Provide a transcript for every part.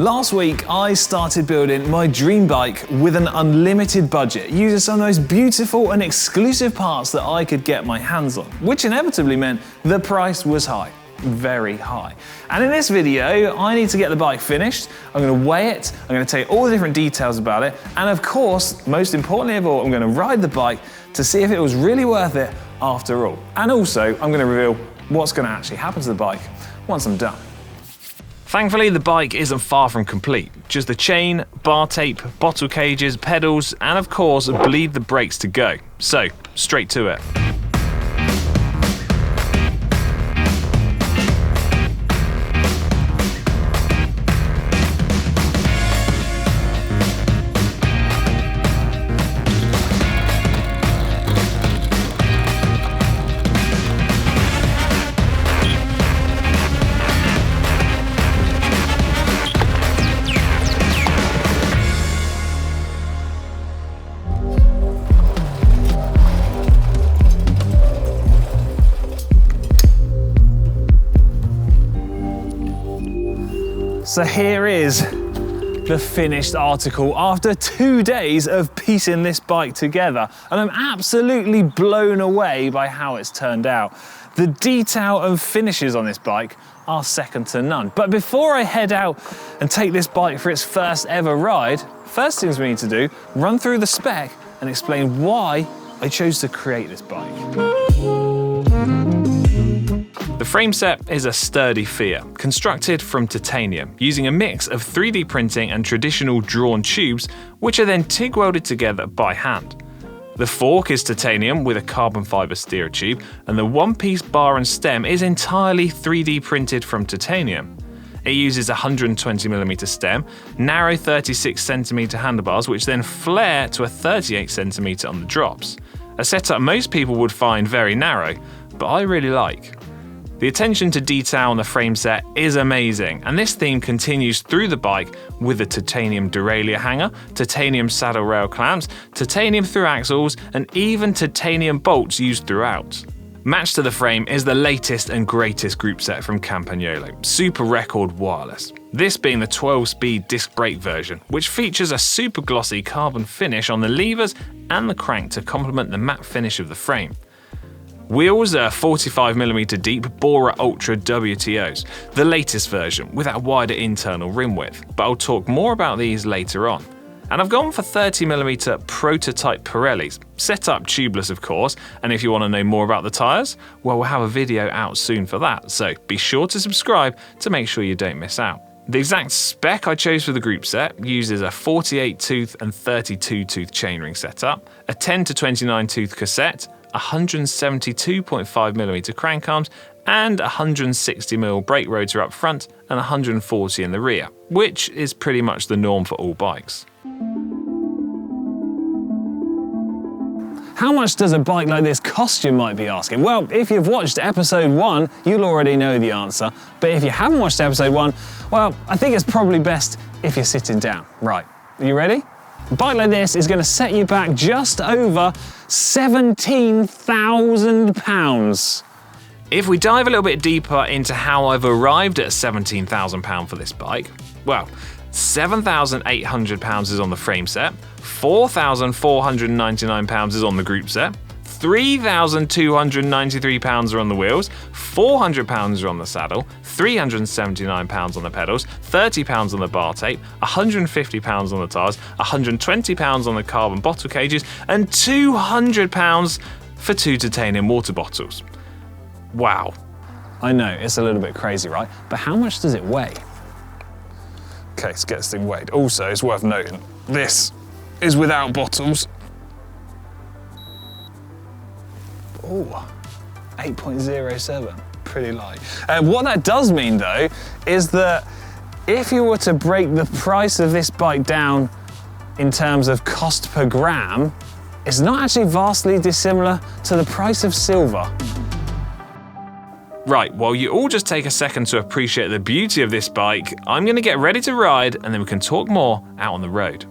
Last week, I started building my dream bike with an unlimited budget, using some of the most beautiful and exclusive parts that I could get my hands on, which inevitably meant the price was high, very high. And in this video, I need to get the bike finished, I'm gonna weigh it, I'm gonna tell you all the different details about it, and of course, most importantly of all, I'm gonna ride the bike to see if it was really worth it after all. And also, I'm gonna reveal what's gonna actually happen to the bike once I'm done. Thankfully, the bike isn't far from complete. Just the chain, bar tape, bottle cages, pedals, and of course, bleed the brakes to go. So, straight to it. So here is the finished article after 2 days of piecing this bike together, and I'm absolutely blown away by how it's turned out. The detail and finishes on this bike are second to none. But before I head out and take this bike for its first ever ride, first things we need to do, run through the spec and explain why I chose to create this bike. The frame set is a sturdy Fiat, constructed from titanium, using a mix of 3D printing and traditional drawn tubes, which are then TIG welded together by hand. The fork is titanium with a carbon fiber steer tube, and the one-piece bar and stem is entirely 3D printed from titanium. It uses a 120mm stem, narrow 36cm handlebars, which then flare to a 38cm on the drops. A setup most people would find very narrow, but I really like. The attention to detail on the frame set is amazing, and this theme continues through the bike with the titanium derailleur hanger, titanium saddle rail clamps, titanium through axles, and even titanium bolts used throughout. Matched to the frame is the latest and greatest group set from Campagnolo, Super Record Wireless. This being the 12-speed disc brake version, which features a super glossy carbon finish on the levers and the crank to complement the matte finish of the frame. Wheels are 45mm deep Bora Ultra WTOs, the latest version with that wider internal rim width, but I'll talk more about these later on. And I've gone for 30mm prototype Pirellis, set up tubeless of course, and if you want to know more about the tyres, well, we'll have a video out soon for that, so be sure to subscribe to make sure you don't miss out. The exact spec I chose for the group set uses a 48-tooth and 32-tooth chainring setup, a 10 to 29-tooth cassette, 172.5mm crank arms, and 160mm brake rotor up front and 140 in the rear, which is pretty much the norm for all bikes. How much does a bike like this cost, you might be asking? Well, if you've watched episode 1, you'll already know the answer. But if you haven't watched episode 1, well, I think it's probably best if you're sitting down. Right, are you ready? A bike like this is going to set you back just over £17,000. If we dive a little bit deeper into how I've arrived at £17,000 for this bike, well, £7,800 is on the frame set, £4,499 is on the group set, £3,293 are on the wheels, £400 are on the saddle, £379 on the pedals, £30 on the bar tape, £150 on the tyres, £120 on the carbon bottle cages, and £200 for 2 titanium water bottles. Wow. I know, it's a little bit crazy, right? But how much does it weigh? Okay, let's get this thing weighed. Also, it's worth noting, this is without bottles. Oh, 8.07, pretty light. What that does mean though, is that if you were to break the price of this bike down in terms of cost per gram, it's not actually vastly dissimilar to the price of silver. Right, while you all just take a second to appreciate the beauty of this bike, I'm going to get ready to ride and then we can talk more out on the road.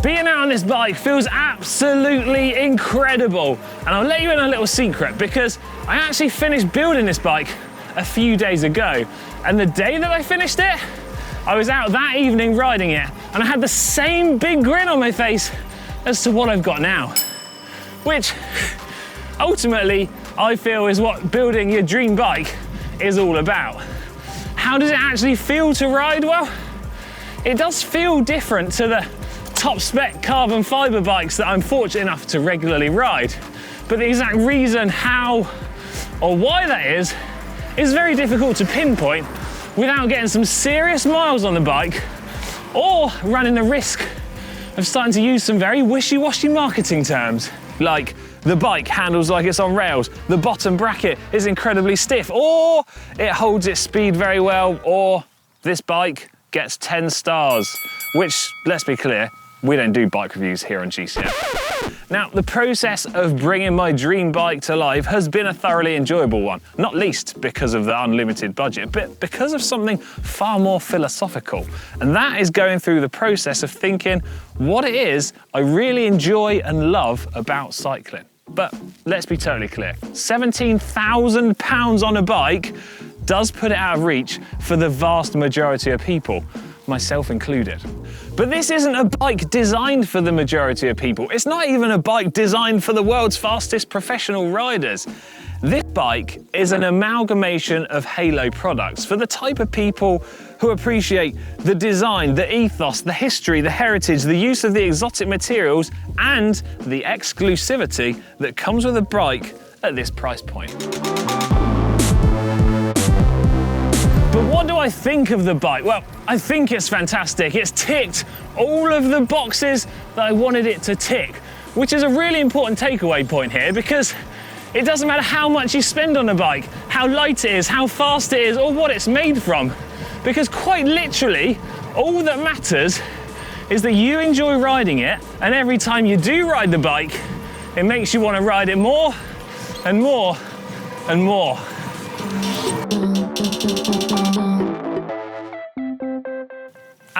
Being out on this bike feels absolutely incredible. And I'll let you in a little secret, because I actually finished building this bike a few days ago. And the day that I finished it, I was out that evening riding it, and I had the same big grin on my face as to what I've got now. Which, ultimately, I feel is what building your dream bike is all about. How does it actually feel to ride? Well, it does feel different to the top spec carbon fiber bikes that I'm fortunate enough to regularly ride. But the exact reason how or why that is very difficult to pinpoint without getting some serious miles on the bike or running the risk of starting to use some very wishy-washy marketing terms, like the bike handles like it's on rails, the bottom bracket is incredibly stiff, or it holds its speed very well, or this bike gets 10 stars, which, let's be clear, we don't do bike reviews here on GCN. Now, the process of bringing my dream bike to life has been a thoroughly enjoyable one, not least because of the unlimited budget, but because of something far more philosophical. And that is going through the process of thinking what it is I really enjoy and love about cycling. But let's be totally clear, £17,000 on a bike does put it out of reach for the vast majority of people, myself included. But this isn't a bike designed for the majority of people. It's not even a bike designed for the world's fastest professional riders. This bike is an amalgamation of Halo products for the type of people who appreciate the design, the ethos, the history, the heritage, the use of the exotic materials, and the exclusivity that comes with a bike at this price point. But what do I think of the bike? Well, I think it's fantastic. It's ticked all of the boxes that I wanted it to tick, which is a really important takeaway point here, because it doesn't matter how much you spend on a bike, how light it is, how fast it is, or what it's made from, because quite literally, all that matters is that you enjoy riding it, and every time you do ride the bike, it makes you want to ride it more and more and more.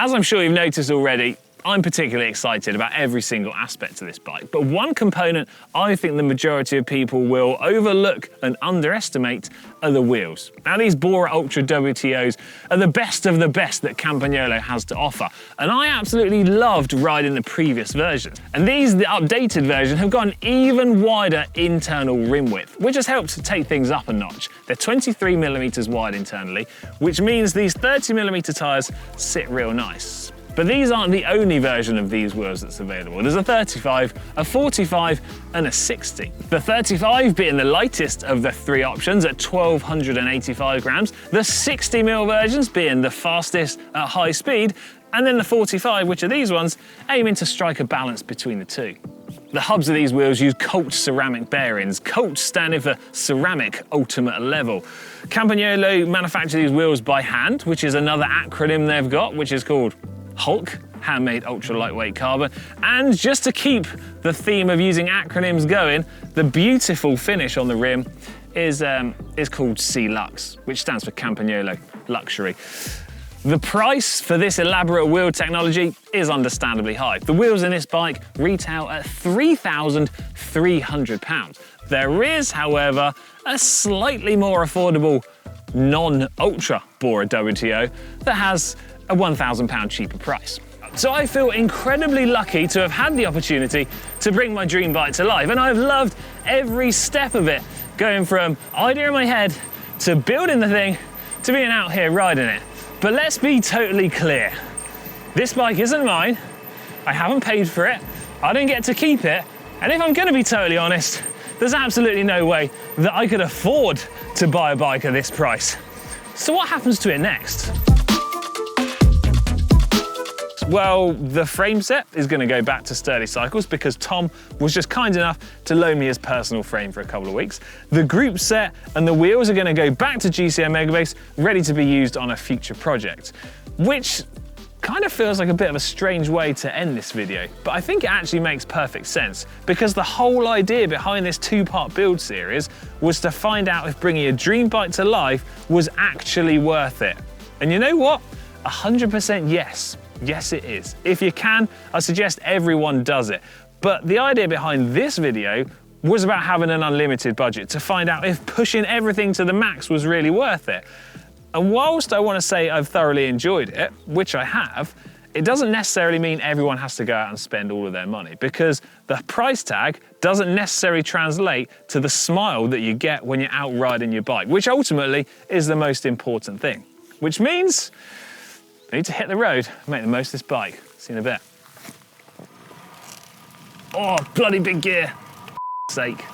As I'm sure you've noticed already, I'm particularly excited about every single aspect of this bike, but one component I think the majority of people will overlook and underestimate are the wheels. Now, these Bora Ultra WTOs are the best of the best that Campagnolo has to offer, and I absolutely loved riding the previous versions. And these, the updated version, have got an even wider internal rim width, which has helped to take things up a notch. They're 23mm wide internally, which means these 30mm tyres sit real nice. But these aren't the only version of these wheels that's available. There's a 35, a 45, and a 60. The 35 being the lightest of the three options at 1,285 grams, the 60mm versions being the fastest at high speed, and then the 45, which are these ones, aiming to strike a balance between the two. The hubs of these wheels use Colt ceramic bearings, Colt standing for ceramic ultimate level. Campagnolo manufacture these wheels by hand, which is another acronym they've got, which is called Hulk, handmade ultra lightweight carbon. And just to keep the theme of using acronyms going, the beautiful finish on the rim is called C-Lux, which stands for Campagnolo Luxury. The price for this elaborate wheel technology is understandably high. The wheels in this bike retail at £3,300. There is, however, a slightly more affordable non-ultra Bora WTO that has a £1,000 cheaper price. So I feel incredibly lucky to have had the opportunity to bring my dream bike to life, and I've loved every step of it, going from idea in my head to building the thing to being out here riding it. But let's be totally clear. This bike isn't mine. I haven't paid for it. I don't get to keep it. And if I'm gonna be totally honest, there's absolutely no way that I could afford to buy a bike at this price. So what happens to it next? Well, the frame set is going to go back to Sturdy Cycles because Tom was just kind enough to loan me his personal frame for a couple of weeks. The group set and the wheels are going to go back to GCN Megabase, ready to be used on a future project, which kind of feels like a bit of a strange way to end this video, but I think it actually makes perfect sense because the whole idea behind this two-part build series was to find out if bringing a dream bike to life was actually worth it. And you know what? 100% yes. Yes, it is. If you can, I suggest everyone does it. But the idea behind this video was about having an unlimited budget to find out if pushing everything to the max was really worth it. And whilst I want to say I've thoroughly enjoyed it, which I have, it doesn't necessarily mean everyone has to go out and spend all of their money, because the price tag doesn't necessarily translate to the smile that you get when you're out riding your bike, which ultimately is the most important thing. Which means I need to hit the road and make the most of this bike. See you in a bit. Oh, bloody big gear. Sake.